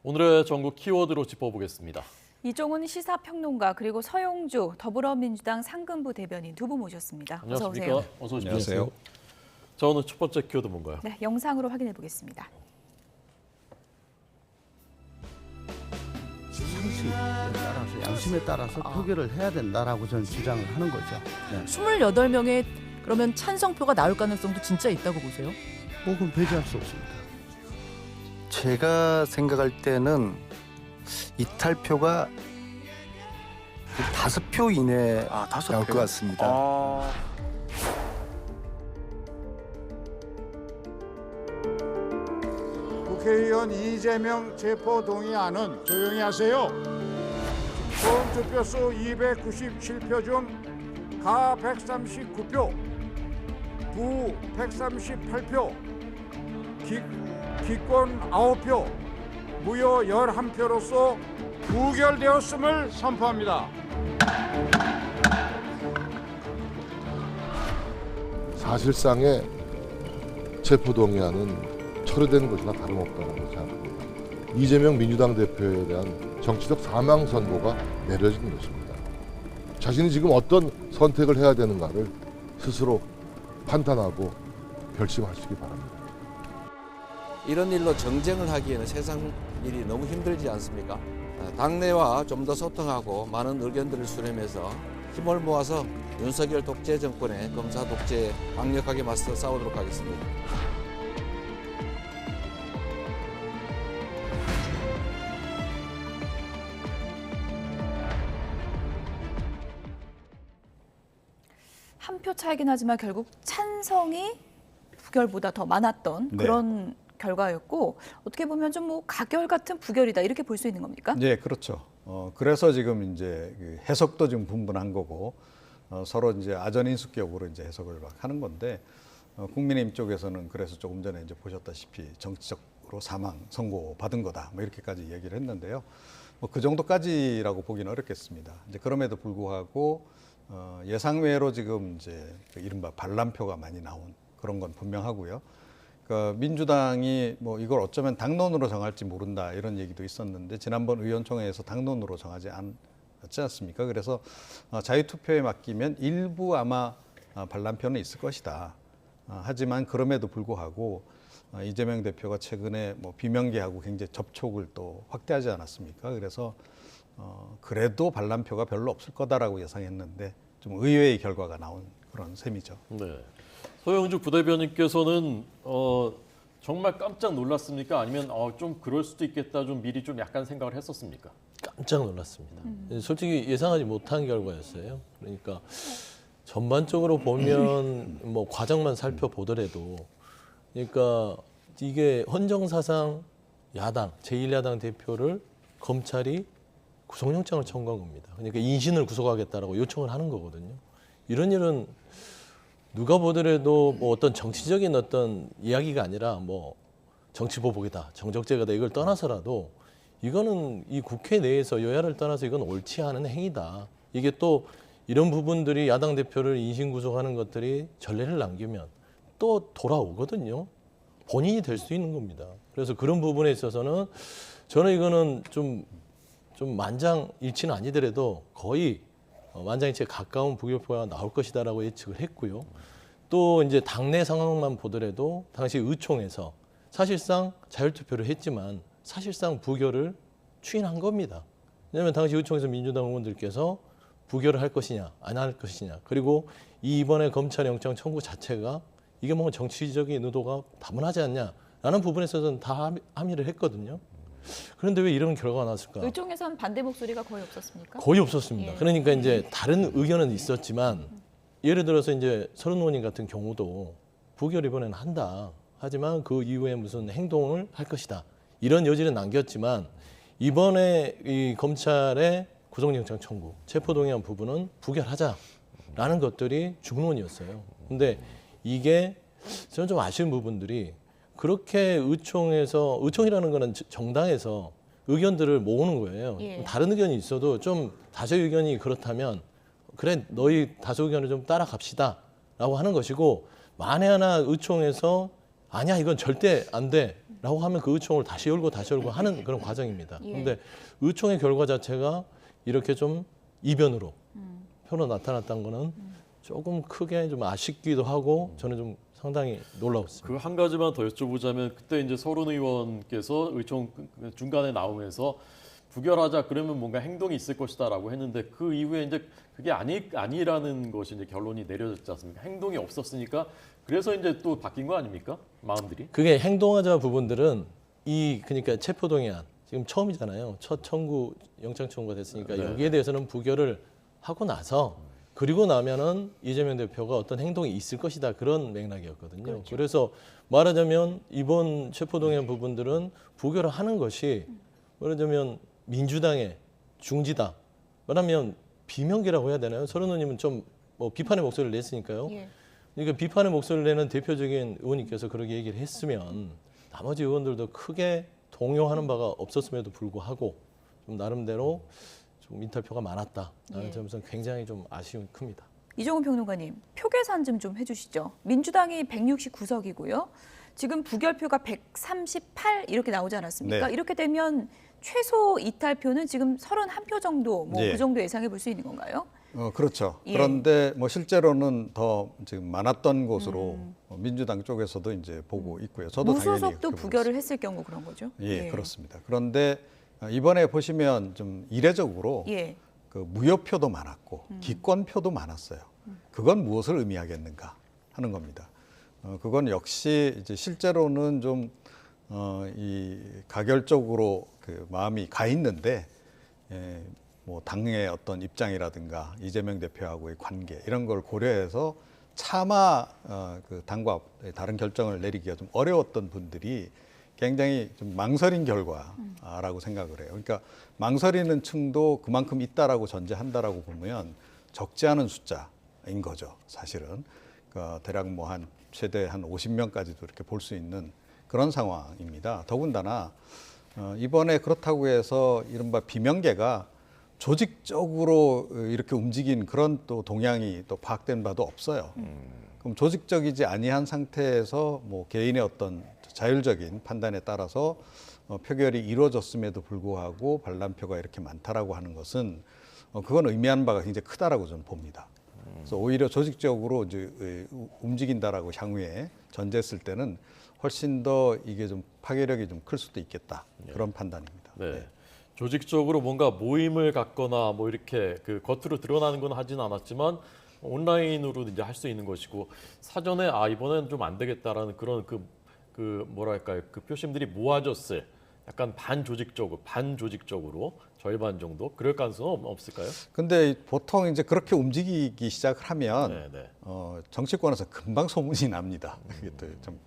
오늘의 전국 키워드로 짚어보겠습니다. 이종훈 시사평론가 그리고 서용주 더불어민주당 상근부 대변인 두 분 모셨습니다. 어서 오세요. 어서 오십시오. 안녕하세요. 자, 오늘 첫 번째 키워드 뭔가요? 네, 영상으로 확인해 보겠습니다. 상식에 따라서 양심에 따라서 표결을 해야 된다라고 저는 주장을 하는 거죠. 네. 28명의 그러면 찬성표가 나올 가능성도 진짜 있다고 보세요? 그건 배제할 수 없습니다. 제가 생각할 때는 이탈표가 5표 이내 나올 것 같습니다. 국회의원 이재명 체포 동의안은 조용히 하세요. 총 투표수 297표 중 가 139표, 부 138표, 기권 9표, 무효 11표로서 부결되었음을 선포합니다. 사실상의 체포동의안은 철회되는 것이나 다름없다고 생각합니다. 이재명 민주당 대표에 대한 정치적 사망 선고가 내려진 것입니다. 자신이 지금 어떤 선택을 해야 되는가를 스스로 판단하고 결심하시기 바랍니다. 이런 일로 정쟁을 하기에는 세상 일이 너무 힘들지 않습니까? 당내와 좀 더 소통하고 많은 의견들을 수렴해서 힘을 모아서 윤석열 독재 정권의 검사 독재에 강력하게 맞서 싸우도록 하겠습니다. 한 표 차이긴 하지만 결국 찬성이 부결보다 더 많았던 그런 결과였고 어떻게 보면 좀 뭐 가결 같은 부결이다 이렇게 볼 수 있는 겁니까? 네, 그렇죠. 그래서 지금 이제 해석도 좀 분분한 거고 서로 이제 아전인수격으로 이제 해석을 막 하는 건데 국민의힘 쪽에서는 그래서 조금 전에 이제 보셨다시피 정치적으로 사망 선고 받은 거다 뭐 이렇게까지 얘기를 했는데요. 뭐 그 정도까지라고 보기는 어렵겠습니다. 이제 그럼에도 불구하고 예상외로 지금 이제 이른바 반란표가 많이 나온 그런 건 분명하고요. 그러니까 민주당이 뭐 이걸 어쩌면 당론으로 정할지 모른다 이런 얘기도 있었는데 지난번 의원총회에서 당론으로 정하지 않았지 않습니까? 그래서 자유투표에 맡기면 일부 아마 반란표는 있을 것이다. 하지만 그럼에도 불구하고 이재명 대표가 최근에 뭐 비명계하고 굉장히 접촉을 또 확대하지 않았습니까? 그래서 그래도 반란표가 별로 없을 거다라고 예상했는데 좀 의외의 결과가 나온 그런 셈이죠. 네. 서영주 부대변인께서는 정말 깜짝 놀랐습니까? 아니면 좀 그럴 수도 있겠다 좀 미리 좀 약간 생각을 했었습니까? 깜짝 놀랐습니다. 솔직히 예상하지 못한 결과였어요. 그러니까 전반적으로 보면 뭐 과정만 살펴보더라도 그러니까 이게 헌정사상 야당 제1야당 대표를 검찰이 구속영장을 청구한 겁니다. 그러니까 인신을 구속하겠다라고 요청을 하는 거거든요. 이런 일은 누가 보더라도 뭐 어떤 정치적인 어떤 이야기가 아니라 뭐 정치보복이다, 정적제거다 이걸 떠나서라도 이거는 이 국회 내에서 여야를 떠나서 이건 옳지 않은 행위다. 이게 또 이런 부분들이 야당 대표를 인신구속하는 것들이 전례를 남기면 또 돌아오거든요. 본인이 될 수 있는 겁니다. 그래서 그런 부분에 있어서는 저는 이거는 좀 만장일치는 아니더라도 거의 만장일치에 가까운 부결표가 나올 것이다라고 예측을 했고요. 또 이제 당내 상황만 보더라도 당시 의총에서 사실상 자율투표를 했지만 사실상 부결을 추인한 겁니다. 왜냐하면 당시 의총에서 민주당 의원들께서 부결을 할 것이냐 안 할 것이냐 그리고 이번에 검찰 영장 청구 자체가 이게 뭔가 정치적인 의도가 다분하지 않냐라는 부분에 있어서는 다 함의를 했거든요. 그런데 왜 이런 결과가 나왔을까? 의총에서는 반대 목소리가 거의 없었습니까? 거의 없었습니다. 예. 그러니까 이제 다른 의견은 있었지만 예를 들어서 이제 서른 의원님 같은 경우도 부결 이번에는 한다. 하지만 그 이후에 무슨 행동을 할 것이다. 이런 여지는 남겼지만 이번에 이 검찰의 구속영장 청구, 체포동의안 부분은 부결하자라는 것들이 중론이었어요. 근데 이게 저는 좀 아쉬운 부분들이 그렇게 의총이라는 거는 정당에서 의견들을 모으는 거예요. 예. 다른 의견이 있어도 좀 다수 의견이 그렇다면 그래 너희 다수 의견을 좀 따라갑시다라고 하는 것이고 만에 하나 의총에서 아니야 이건 절대 안 돼. 라고 하면 그 의총을 다시 열고 하는 그런 과정입니다. 예. 그런데 의총의 결과 자체가 이렇게 좀 이변으로 표로 나타났다는 거는 조금 크게 좀 아쉽기도 하고 저는 좀 상당히 놀라웠습니다. 그 한 가지만 더 여쭤보자면 그때 이제 서른 의원께서 의총 중간에 나오면서 부결하자 그러면 뭔가 행동이 있을 것이다라고 했는데 그 이후에 이제 그게 아니라는 것이 이제 결론이 내려졌지 않습니까? 행동이 없었으니까 그래서 이제 또 바뀐 거 아닙니까? 마음들이. 그게 행동하자 부분들은 그러니까 체포동의안 지금 처음이잖아요. 첫 청구 영장 청구가 됐으니까 여기에 대해서는 부결을 하고 나서 그리고 나면은 이재명 대표가 어떤 행동이 있을 것이다 그런 맥락이었거든요. 그렇죠. 그래서 말하자면 이번 체포동의안 부분들은 부결을 하는 것이 말하자면 민주당의 중지다. 말하면 비명계라고 해야 되나요? 서른 의원님은 좀 뭐 비판의 목소리를 냈으니까요. 예. 그러니까 비판의 목소리를 내는 대표적인 의원님께서 그렇게 얘기를 했으면 나머지 의원들도 크게 동요하는 바가 없었음에도 불구하고 좀 나름대로 좀 인탈표가 많았다. 라는 예. 점에서 굉장히 좀 아쉬움이 큽니다. 이종훈 평론가님, 표 계산 좀 해주시죠. 민주당이 169석이고요. 지금 부결표가 138 이렇게 나오지 않았습니까? 네. 이렇게 되면 최소 이탈표는 지금 31표 정도, 뭐 예. 그 정도 예상해 볼 수 있는 건가요? 그렇죠. 예. 그런데 뭐 실제로는 더 지금 많았던 것으로 민주당 쪽에서도 이제 보고 있고요. 저도 당연히 무소속도 그렇게 부결을 했을 경우 그런 거죠? 예, 그렇습니다. 그런데 이번에 보시면 좀 이례적으로 예. 그 무효표도 많았고 기권표도 많았어요. 그건 무엇을 의미하겠는가 하는 겁니다. 그건 역시 이제 실제로는 좀 이 가결적으로 그 마음이 가 있는데 뭐 당의 어떤 입장이라든가 이재명 대표하고의 관계 이런 걸 고려해서 차마 그 당과 다른 결정을 내리기가 좀 어려웠던 분들이 굉장히 좀 망설인 결과라고 생각을 해요. 그러니까 망설이는 층도 그만큼 있다라고 전제한다라고 보면 적지 않은 숫자인 거죠, 사실은. 그러니까 대략 뭐 한 최대 한 50명까지도 이렇게 볼 수 있는 그런 상황입니다. 더군다나 이번에 그렇다고 해서 이른바 비명계가 조직적으로 이렇게 움직인 그런 또 동향이 또 파악된 바도 없어요. 그럼 조직적이지 아니한 상태에서 뭐 개인의 어떤 자율적인 판단에 따라서 표결이 이루어졌음에도 불구하고 반란표가 이렇게 많다라고 하는 것은 그건 의미하는 바가 굉장히 크다라고 저는 봅니다. 그래서 오히려 조직적으로 이제 움직인다라고 향후에 전제했을 때는 훨씬 더 이게 좀 파괴력이 좀 클 수도 있겠다 그런 판단입니다. 네. 조직적으로 뭔가 모임을 갖거나 뭐 이렇게 그 겉으로 드러나는 건 하진 않았지만 온라인으로 이제 할 수 있는 것이고 사전에 이번엔 좀 안 되겠다라는 그런 그 뭐랄까요 그 표심들이 모아졌을 약간 반조직적으로 절반 정도 그럴 가능성은 없을까요? 근데 보통 이제 그렇게 움직이기 시작을 하면 네. 정치권에서 금방 소문이 납니다. 그게 또 좀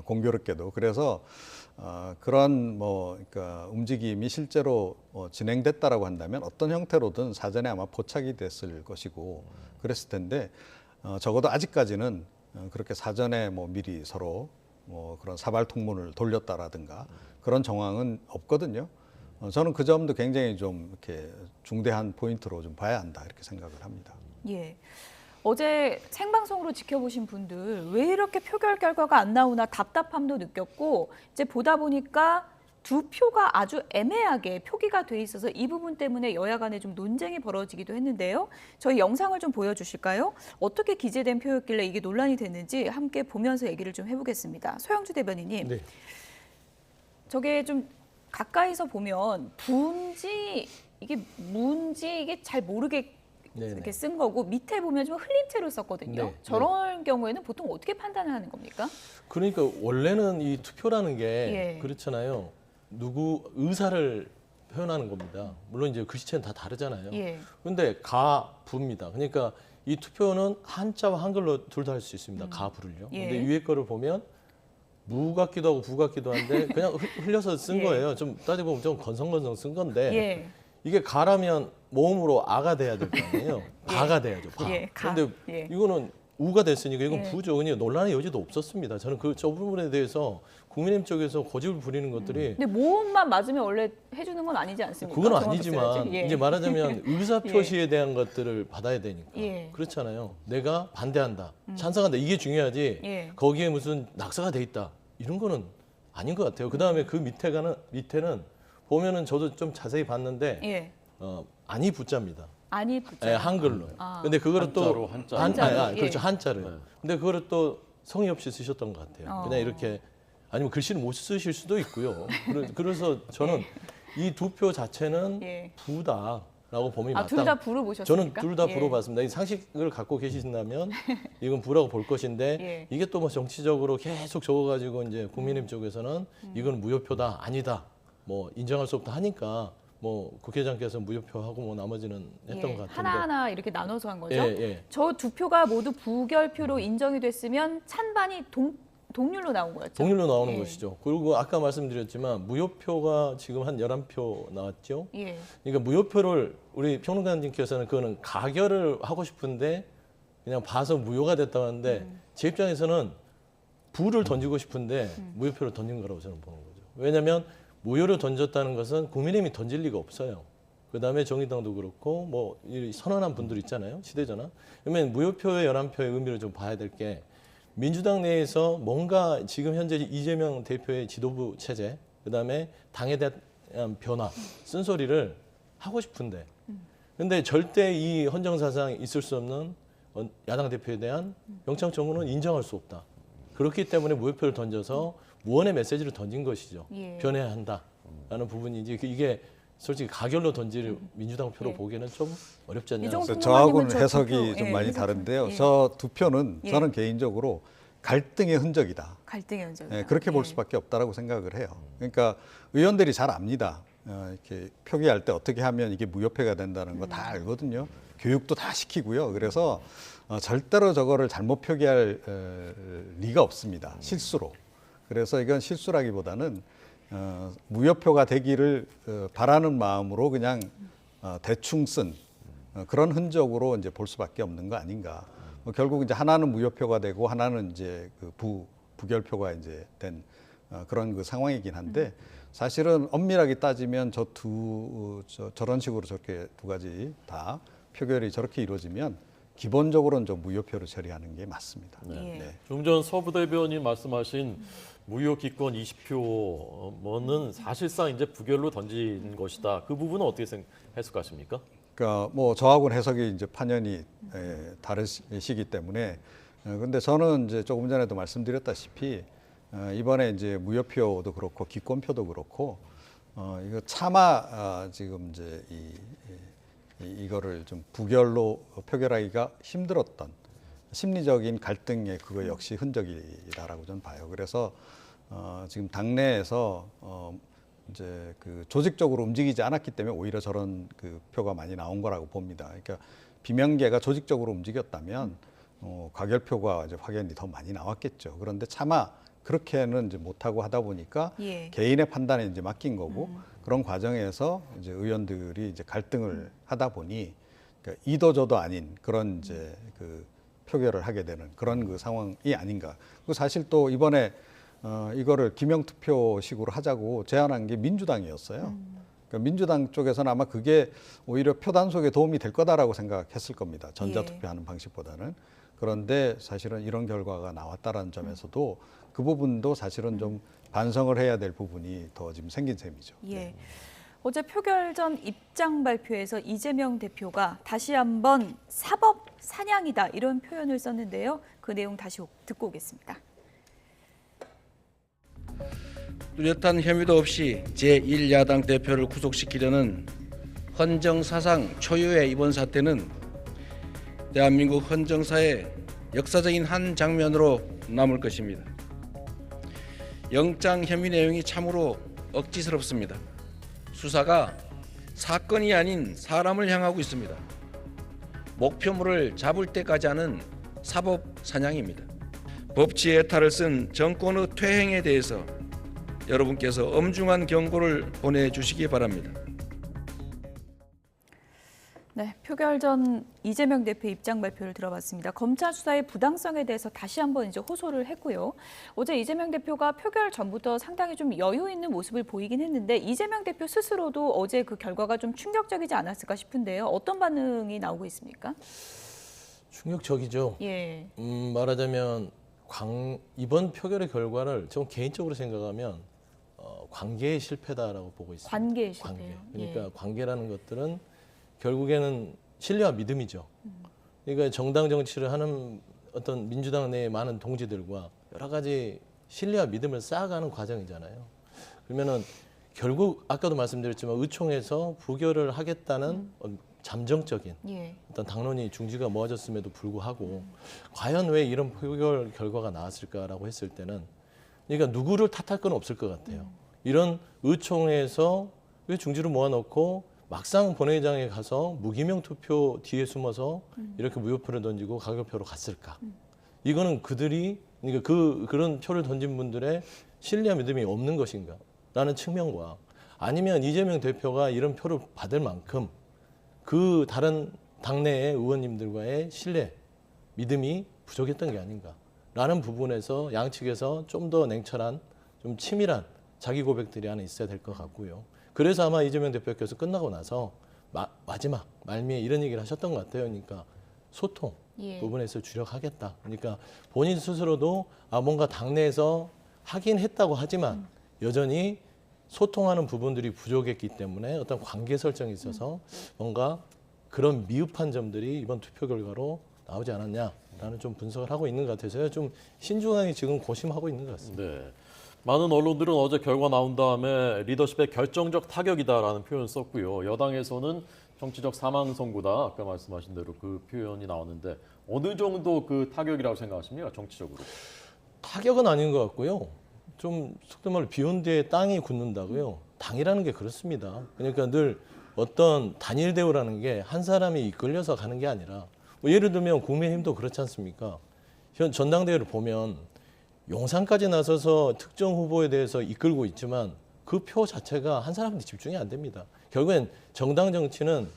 공교롭게도 그래서 그런 뭐 그러니까 움직임이 실제로 진행됐다라고 한다면 어떤 형태로든 사전에 아마 포착이 됐을 것이고 그랬을 텐데 적어도 아직까지는 그렇게 사전에 뭐 미리 서로 뭐 그런 사발 통문을 돌렸다라든가 그런 정황은 없거든요. 저는 그 점도 굉장히 좀 이렇게 중대한 포인트로 좀 봐야 한다 이렇게 생각을 합니다. 예. 어제 생방송으로 지켜보신 분들 왜 이렇게 표결 결과가 안 나오나 답답함도 느꼈고 이제 보다 보니까 두 표가 아주 애매하게 표기가 돼 있어서 이 부분 때문에 여야 간에 좀 논쟁이 벌어지기도 했는데요. 저희 영상을 좀 보여주실까요? 어떻게 기재된 표였길래 이게 논란이 됐는지 함께 보면서 얘기를 좀 해보겠습니다. 소영주 대변인님. 네. 저게 좀 가까이서 보면 분지 이게 문지 이게 잘 모르게 이렇게 쓴 거고 밑에 보면 좀 흘린 채로 썼거든요. 네. 저런 경우에는 보통 어떻게 판단을 하는 겁니까? 그러니까 원래는 이 투표라는 게 예. 그렇잖아요. 누구 의사를 표현하는 겁니다. 물론 이제 글씨체는 다 다르잖아요. 예. 그런데 가부입니다. 그러니까 이 투표는 한자와 한글로 둘 다 할 수 있습니다. 가부를요. 예. 근데 위에 거를 보면 무 같기도 하고 부 같기도 한데 그냥 흘려서 쓴 예. 거예요. 좀 따지고 보면 좀 건성건성 쓴 건데 예. 이게 가라면 모음으로 아가 돼야 될 거 아니에요. 바가 돼야죠. 바. 예, 가. 그런데 예. 이거는 우가 됐으니까 이건 예. 부죠. 그냥 논란의 여지도 없었습니다. 저는 저 부분에 대해서 국민의힘 쪽에서 고집을 부리는 것들이 근데 모음만 맞으면 원래 해주는 건 아니지 않습니까? 그건 정확히 아니지만 써야지. 예. 이제 말하자면 의사 표시에 대한 것들을 받아야 되니까 예. 그렇잖아요. 내가 반대한다, 찬성한다 이게 중요하지. 예. 거기에 무슨 낙서가 돼 있다 이런 거는 아닌 것 같아요. 그다음에 그 밑에는 보면은 저도 좀 자세히 봤는데 예. 아니 붙자입니다. 아니 붙자. 예, 한글로요. 아. 근데 그거를 또 한자로. 예. 그렇죠. 한자를. 네. 근데 그거를 또 성의 없이 쓰셨던 것 같아요. 그냥 이렇게 아니면 글씨를 못 쓰실 수도 있고요. 그래서 저는 이 두 표 자체는 예. 부다라고 봄이 맞다. 둘 다 부로 보셨습니까? 저는 둘 다 예. 부로 봤습니다. 이 상식을 갖고 계신다면 이건 부라고 볼 것인데 예. 이게 또 뭐 정치적으로 계속 적어가지고 이제 국민의힘 쪽에서는 이건 무효표다 아니다 뭐 인정할 수 없다 하니까 뭐 국회의장께서 무효표하고 뭐 나머지는 했던 예. 것 같은데 하나하나 이렇게 나눠서 한 거죠? 예. 저 두 표가 모두 부결표로 인정이 됐으면 찬반이 동률로 나온 거였죠? 동률로 나오는 예. 것이죠. 그리고 아까 말씀드렸지만 무효표가 지금 한 11표 나왔죠. 예. 그러니까 무효표를 우리 평론가님께서는 그거는 가결을 하고 싶은데 그냥 봐서 무효가 됐다고 하는데 제 입장에서는 부를 던지고 싶은데 무효표를 던진 거라고 저는 보는 거죠. 왜냐하면 무효를 던졌다는 것은 국민의힘이 던질 리가 없어요. 그다음에 정의당도 그렇고 뭐 이 선언한 분들 있잖아요. 시대전환. 그러면 무효표의 11표의 의미를 좀 봐야 될 게 민주당 내에서 뭔가 지금 현재 이재명 대표의 지도부 체제, 그다음에 당에 대한 변화, 쓴소리를 하고 싶은데 근데 절대 이 헌정사상에 있을 수 없는 야당 대표에 대한 영장 청구는 인정할 수 없다. 그렇기 때문에 무효표를 던져서 무언의 메시지를 던진 것이죠. 예. 변해야 한다라는 부분이지 이게 솔직히 가결로 던질 민주당 표로 예. 보기에는 좀 어렵지 않냐. 이종수 그래서 저하고는 평론가님은 저 두 해석이 표, 좀 예, 많이 해석 다른데요. 좀, 예. 저 두 표는 예. 저는 개인적으로 갈등의 흔적이다. 갈등의 현장. 예, 그렇게 볼 수밖에 없다라고 생각을 해요. 그러니까 의원들이 잘 압니다. 이렇게 표기할 때 어떻게 하면 이게 무효표가 된다는 거 다 알거든요. 교육도 다 시키고요. 그래서 절대로 저거를 잘못 표기할 리가 없습니다. 실수로. 그래서 이건 실수라기보다는 무효표가 되기를 바라는 마음으로 그냥 대충 쓴 그런 흔적으로 이제 볼 수밖에 없는 거 아닌가. 결국 이제 하나는 무효표가 되고 하나는 이제 그 부결표가 이제 된 그런 그 상황이긴 한데 사실은 엄밀하게 따지면 저런 식으로 저렇게 두 가지 다 표결이 저렇게 이루어지면 기본적으로는 좀 무효표로 처리하는 게 맞습니다. 예. 네. 좀 전 서부 대변인 말씀하신 무효 기권 20표는 사실상 이제 부결로 던진 것이다. 그 부분은 어떻게 해석하십니까? 그러니까 뭐 저하고는 해석이 이제 판연이 다르시기 때문에 근데 저는 이제 조금 전에도 말씀드렸다시피 이번에 이제 무효표도 그렇고 기권표도 그렇고 이거 차마 지금 이제 이거를 좀 부결로 표결하기가 힘들었던 심리적인 갈등의 그거 역시 흔적이다라고 저는 봐요. 그래서 지금 당내에서 이제 그 조직적으로 움직이지 않았기 때문에 오히려 저런 그 표가 많이 나온 거라고 봅니다. 그러니까 비명계가 조직적으로 움직였다면 가결표가 이제 확연히 더 많이 나왔겠죠. 그런데 차마 그렇게는 이제 못하고 하다 보니까 예. 개인의 판단에 이제 맡긴 거고 그런 과정에서 이제 의원들이 이제 갈등을 하다 보니 그러니까 이도저도 아닌 그런 이제 그 표결을 하게 되는 그런 그 상황이 아닌가. 그리고 사실 또 이번에 이거를 기명투표식으로 하자고 제안한 게 민주당이었어요. 그러니까 민주당 쪽에서는 아마 그게 오히려 표 단속에 도움이 될 거다라고 생각했을 겁니다. 전자투표하는 방식보다는. 그런데 사실은 이런 결과가 나왔다라는 점에서도 그 부분도 사실은 좀 반성을 해야 될 부분이 더 지금 생긴 셈이죠. 예. 네. 어제 표결 전 입장 발표에서 이재명 대표가 다시 한번 사법 사냥이다 이런 표현을 썼는데요. 그 내용 다시 듣고 오겠습니다. 뚜렷한 혐의도 없이 제1야당 대표를 구속시키려는 헌정사상 초유의 이번 사태는 대한민국 헌정사의 역사적인 한 장면으로 남을 것입니다. 영장 혐의 내용이 참으로 억지스럽습니다. 수사가 사건이 아닌 사람을 향하고 있습니다. 목표물을 잡을 때까지 하는 사법 사냥입니다. 법치의 탈을 쓴 정권의 퇴행에 대해서 여러분께서 엄중한 경고를 보내주시기 바랍니다. 네, 표결 전 이재명 대표 입장 발표를 들어봤습니다. 검찰 수사의 부당성에 대해서 다시 한번 이제 호소를 했고요. 어제 이재명 대표가 표결 전부터 상당히 좀 여유 있는 모습을 보이긴 했는데 이재명 대표 스스로도 어제 그 결과가 좀 충격적이지 않았을까 싶은데요. 어떤 반응이 나오고 있습니까? 충격적이죠. 예. 말하자면 이번 표결의 결과를 좀 개인적으로 생각하면 관계의 실패다라고 보고 있습니다. 관계의 실패요. 그러니까 관계라는 것들은 결국에는 신뢰와 믿음이죠. 그러니까 정당 정치를 하는 어떤 민주당 내의 많은 동지들과 여러 가지 신뢰와 믿음을 쌓아가는 과정이잖아요. 그러면은 결국 아까도 말씀드렸지만 의총에서 부결을 하겠다는 잠정적인 어떤 당론이 중지가 모아졌음에도 불구하고 과연 왜 이런 표결 결과가 나왔을까라고 했을 때는 그러니까 누구를 탓할 건 없을 것 같아요. 이런 의총에서 왜 중지를 모아놓고 막상 본회의장에 가서 무기명 투표 뒤에 숨어서 이렇게 무효표를 던지고 가결표로 갔을까? 이거는 그들이 그러니까 그런 표를 던진 분들의 신뢰와 믿음이 없는 것인가? 라는 측면과 아니면 이재명 대표가 이런 표를 받을 만큼 그 다른 당내의 의원님들과의 신뢰, 믿음이 부족했던 게 아닌가라는 부분에서 양측에서 좀 더 냉철한, 좀 치밀한 자기 고백들이 하나 있어야 될 것 같고요. 그래서 아마 이재명 대표께서 끝나고 나서 마지막 말미에 이런 얘기를 하셨던 것 같아요. 그러니까 소통 부분에서 주력하겠다. 그러니까 본인 스스로도 뭔가 당내에서 하긴 했다고 하지만 여전히 소통하는 부분들이 부족했기 때문에 어떤 관계 설정에 있어서 뭔가 그런 미흡한 점들이 이번 투표 결과로 나오지 않았냐라는 좀 분석을 하고 있는 것 같아서요. 좀 신중하게 지금 고심하고 있는 것 같습니다. 네. 많은 언론들은 어제 결과 나온 다음에 리더십의 결정적 타격이다라는 표현을 썼고요. 여당에서는 정치적 사망 선고다. 아까 말씀하신 대로 그 표현이 나왔는데 어느 정도 그 타격이라고 생각하십니까? 정치적으로. 타격은 아닌 것 같고요. 좀 속된 말로 비온 뒤에 땅이 굳는다고요. 당이라는 게 그렇습니다. 그러니까 늘 어떤 단일 대우라는 게 한 사람이 이끌려서 가는 게 아니라 뭐 예를 들면 국민의힘도 그렇지 않습니까? 현 전당대회를 보면 용산까지 나서서 특정 후보에 대해서 이끌고 있지만 그 표 자체가 한 사람한테 집중이 안 됩니다. 결국엔 정당 정치는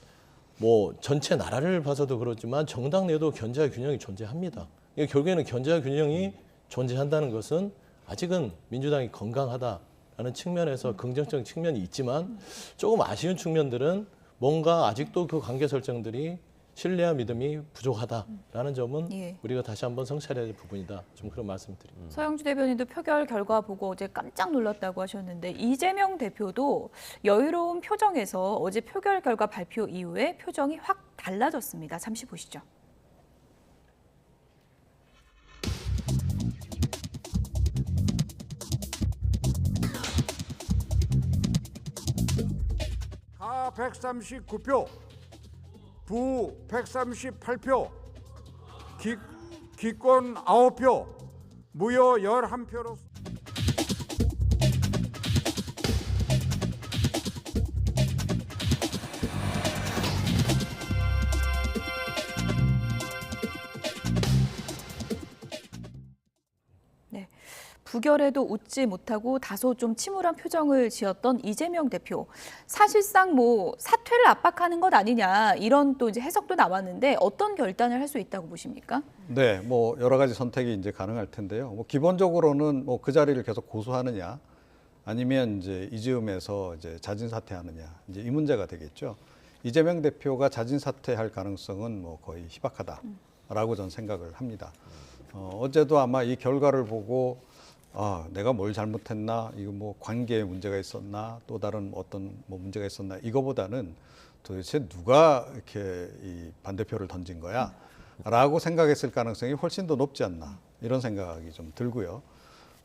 뭐 전체 나라를 봐서도 그렇지만 정당 내도 견제와 균형이 존재합니다. 그러니까 결국에는 견제와 균형이 존재한다는 것은 아직은 민주당이 건강하다라는 측면에서 긍정적인 측면이 있지만 조금 아쉬운 측면들은 뭔가 아직도 그 관계 설정들이 신뢰와 믿음이 부족하다라는 점은 우리가 다시 한번 성찰해야 될 부분이다. 좀 그런 말씀드립니다. 서영주 대변인도 표결 결과 보고 어제 깜짝 놀랐다고 하셨는데 이재명 대표도 여유로운 표정에서 어제 표결 결과 발표 이후에 표정이 확 달라졌습니다. 잠시 보시죠. 가 139표, 부 138표, 기권 9표, 무효 11표로 부결에도 웃지 못하고 다소 좀 침울한 표정을 지었던 이재명 대표. 사실상 뭐 사퇴를 압박하는 것 아니냐 이런 또 이제 해석도 나왔는데 어떤 결단을 할 수 있다고 보십니까? 네, 뭐 여러 가지 선택이 이제 가능할 텐데요. 뭐 기본적으로는 뭐 그 자리를 계속 고수하느냐, 아니면 이제 이즈음에서 이제 자진 사퇴하느냐, 이제 이 문제가 되겠죠. 이재명 대표가 자진 사퇴할 가능성은 뭐 거의 희박하다라고 저는 생각을 합니다. 어제도 아마 이 결과를 보고 내가 뭘 잘못했나, 이거 뭐 관계에 문제가 있었나, 또 다른 어떤 뭐 문제가 있었나, 이거보다는 도대체 누가 이렇게 이 반대표를 던진 거야? 라고 생각했을 가능성이 훨씬 더 높지 않나, 이런 생각이 좀 들고요.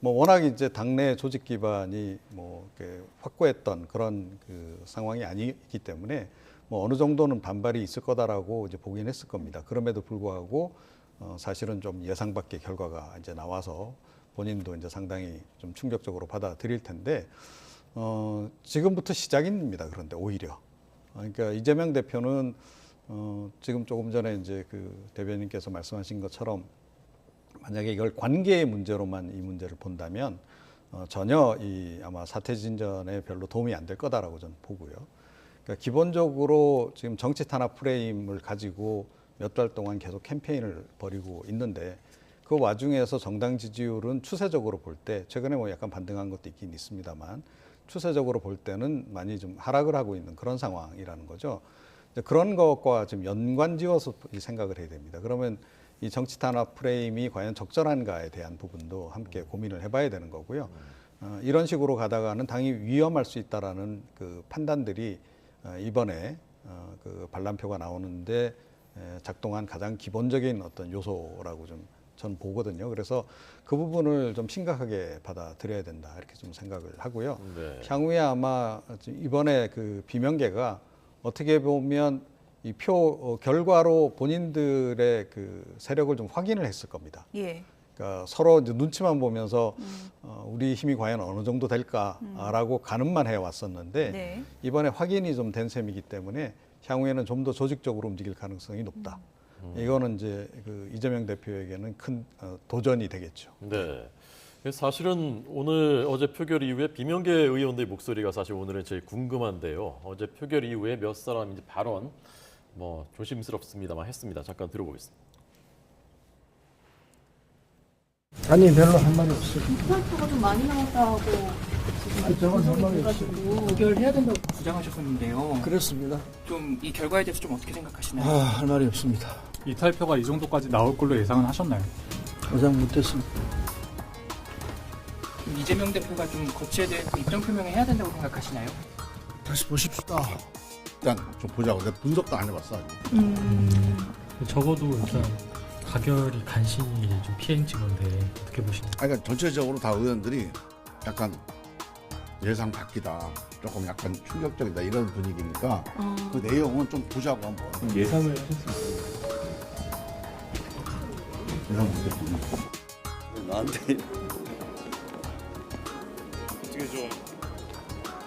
뭐 워낙 이제 당내 조직 기반이 뭐 이렇게 확고했던 그런 그 상황이 아니기 때문에 뭐 어느 정도는 반발이 있을 거다라고 이제 보긴 했을 겁니다. 그럼에도 불구하고 사실은 좀 예상 밖의 결과가 이제 나와서 본인도 이제 상당히 좀 충격적으로 받아들일 텐데, 지금부터 시작입니다. 그런데 오히려. 그러니까 이재명 대표는, 지금 조금 전에 이제 그 대변인께서 말씀하신 것처럼 만약에 이걸 관계의 문제로만 이 문제를 본다면, 전혀 아마 사퇴 진전에 별로 도움이 안 될 거다라고 저는 보고요. 그러니까 기본적으로 지금 정치 탄압 프레임을 가지고 몇 달 동안 계속 캠페인을 벌이고 있는데, 그 와중에서 정당 지지율은 추세적으로 볼 때, 최근에 뭐 약간 반등한 것도 있긴 있습니다만, 추세적으로 볼 때는 많이 좀 하락을 하고 있는 그런 상황이라는 거죠. 그런 것과 좀 연관지어서 생각을 해야 됩니다. 그러면 이 정치 탄압 프레임이 과연 적절한가에 대한 부분도 함께 고민을 해봐야 되는 거고요. 이런 식으로 가다가는 당이 위험할 수 있다라는 그 판단들이 이번에 그 반란표가 나오는데 작동한 가장 기본적인 어떤 요소라고 좀 전 보거든요. 그래서 그 부분을 좀 심각하게 받아들여야 된다 이렇게 좀 생각을 하고요. 네. 향후에 아마 이번에 그 비명계가 어떻게 보면 이 표 결과로 본인들의 그 세력을 좀 확인을 했을 겁니다. 예. 그러니까 서로 이제 눈치만 보면서 우리 힘이 과연 어느 정도 될까라고 가늠만 해왔었는데 네. 이번에 확인이 좀 된 셈이기 때문에 향후에는 좀 더 조직적으로 움직일 가능성이 높다. 이거는 이제 그 이재명 대표에게는 큰 도전이 되겠죠. 네. 사실은 오늘 어제 표결 이후에 비명계 의원들의 목소리가 사실 오늘은 제일 궁금한데요. 어제 표결 이후에 몇 사람 이제 발언 뭐 조심스럽습니다만 했습니다. 잠깐 들어보겠습니다. 아니 별로 할 말이 없어요. 투표가 좀 많이 나왔다고 저건 할 말이 없어요. 의결해야 된다고 주장하셨었는데요. 그렇습니다. 좀 이 결과에 대해서 좀 어떻게 생각하시나요? 할 말이 없습니다. 이탈표가 이 정도까지 나올 걸로 예상은 하셨나요? 예상 못했습니다. 이재명 대표가 좀 거치에 대해서 입장 표명을 해야 된다고 생각하시나요? 다시 보십시다. 일단 좀 보자고. 내가 분석도 안 해봤어. 아직. 적어도 일단 가결이 간신히 이제 좀 피행진 건데 어떻게 보시나요? 그러니까 전체적으로 다 의원들이 약간 예상 밖이다. 조금 약간 충격적이다 이런 분위기니까 그 내용은 좀 보자고 한번. 예상을 하셨습니까? 예상 못했군요. 나한테 어떻게 좀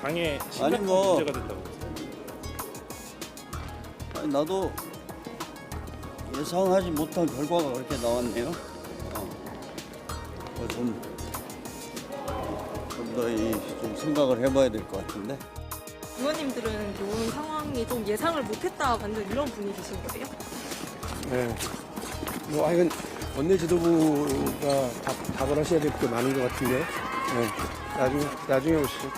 당에 심각한 문제가 된다고 아니, 나도 예상하지 못한 결과가 그렇게 나왔네요. 좀 더 좀 생각을 해봐야 될 것 같은데. 의원님들은 이런 상황이 좀 예상을 못했다 반든 이런 분위기신 거예요? 네. 뭐 하여간 원내 지도부가 답을 하셔야 될 게 많은 것 같은데. 네. 나중에 오시죠.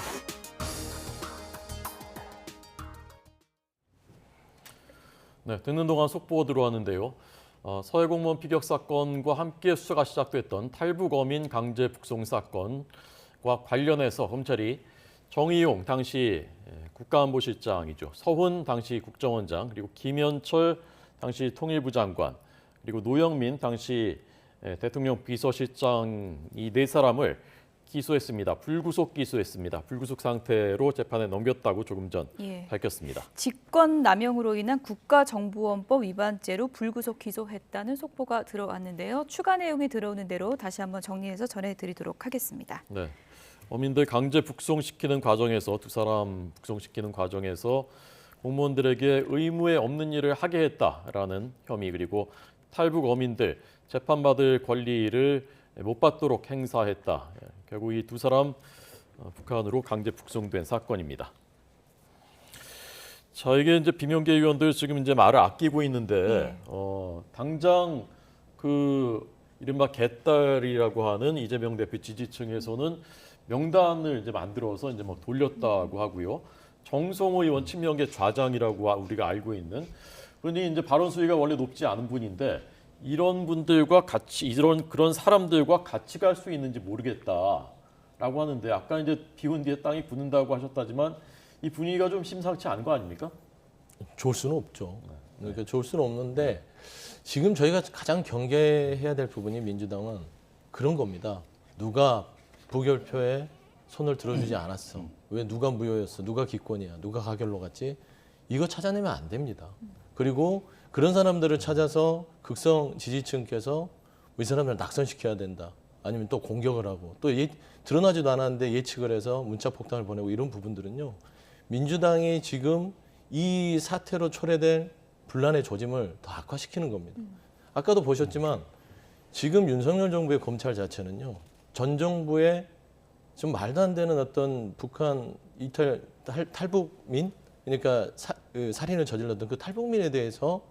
네, 듣는 동안 속보가 들어왔는데요. 서해 공무원 피격 사건과 함께 수사가 시작됐던 탈북 어민 강제 북송 사건과 관련해서 검찰이 정의용 당시 국가안보실장이죠. 서훈 당시 국정원장, 그리고 김현철 당시 통일부 장관, 그리고 노영민 당시 대통령 비서실장 이 네 사람을 기소했습니다. 불구속 기소했습니다. 불구속 상태로 재판에 넘겼다고 조금 전 밝혔습니다. 직권남용으로 인한 국가정보원법 위반죄로 불구속 기소했다는 속보가 들어왔는데요. 추가 내용이 들어오는 대로 다시 한번 정리해서 전해드리도록 하겠습니다. 네, 어민들 강제 북송시키는 과정에서 두 사람 북송시키는 과정에서 공무원들에게 의무에 없는 일을 하게 했다라는 혐의, 그리고 탈북 어민들 재판받을 권리를 못 받도록 행사했다. 결국 이 두 사람 북한으로 강제 북송된 사건입니다. 자, 이게 이제 비명계 의원들 지금 이제 말을 아끼고 있는데 당장 그 이른바 개딸이라고 하는 이재명 대표 지지층에서는 명단을 이제 만들어서 이제 뭐 돌렸다고 하고요. 정성호 의원 친명계 좌장이라고 우리가 알고 있는 분이 이제 발언 수위가 원래 높지 않은 분인데 이런 분들과 같이 그런 사람들과 같이 갈 수 있는지 모르겠다라고 하는데 아까 이제 비온 뒤에 땅이 굳는다고 하셨다지만 이 분위기가 좀 심상치 않은 거 아닙니까? 좋을 수는 없죠. 그러니까 좋을 수는 없는데 지금 저희가 가장 경계해야 될 부분이 민주당은 그런 겁니다. 누가 부결표에 손을 들어주지 않았어. 왜 누가 무효였어? 누가 기권이야? 누가 가결로 갔지? 이거 찾아내면 안 됩니다. 그리고 그런 사람들을 찾아서 극성 지지층께서 이 사람들을 낙선시켜야 된다. 아니면 또 공격을 하고 또 드러나지도 않았는데 예측을 해서 문자 폭탄을 보내고 이런 부분들은요. 민주당이 지금 이 사태로 초래된 분란의 조짐을 더 악화시키는 겁니다. 아까도 보셨지만 지금 윤석열 정부의 검찰 자체는요. 전 정부의 좀 말도 안 되는 어떤 북한 탈북민 그러니까 살인을 저질렀던 그 탈북민에 대해서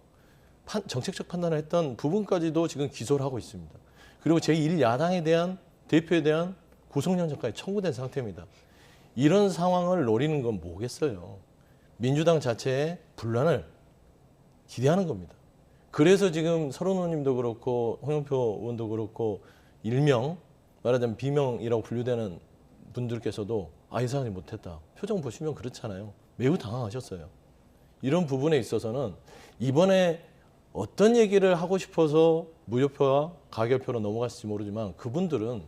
정책적 판단을 했던 부분까지도 지금 기소를 하고 있습니다. 그리고 제1야당에 대한 대표에 대한 구속영장까지 청구된 상태입니다. 이런 상황을 노리는 건 뭐겠어요. 민주당 자체의 분란을 기대하는 겁니다. 그래서 지금 서른 의원님도 그렇고 홍영표 의원도 그렇고 일명 말하자면 비명이라고 분류되는 분들께서도 예상하지 못했다. 표정 보시면 그렇잖아요. 매우 당황하셨어요. 이런 부분에 있어서는 이번에 어떤 얘기를 하고 싶어서 무효표와 가결표로 넘어갔을지 모르지만 그분들은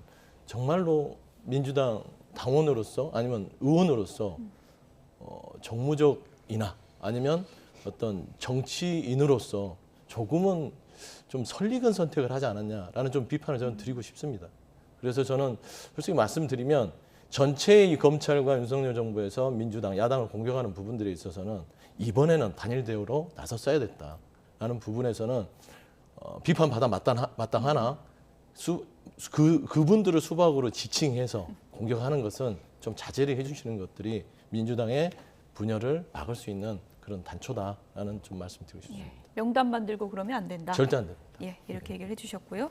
정말로 민주당 당원으로서 아니면 의원으로서 정무적이나 아니면 어떤 정치인으로서 조금은 좀 설익은 선택을 하지 않았냐라는 좀 비판을 저는 드리고 싶습니다. 그래서 저는 솔직히 말씀드리면 전체 이 검찰과 윤석열 정부에서 민주당, 야당을 공격하는 부분들에 있어서는 이번에는 단일 대우로 나섰어야 됐다라는 부분에서는 비판받아 마땅하나 그분들을 수박으로 지칭해서 공격하는 것은 좀 자제를 해주시는 것들이 민주당의 분열을 막을 수 있는 그런 단초다라는 좀 말씀드리고 싶습니다. 명단 만들고 그러면 안 된다. 절대 안 됩니다. 예, 이렇게 얘기를 해주셨고요.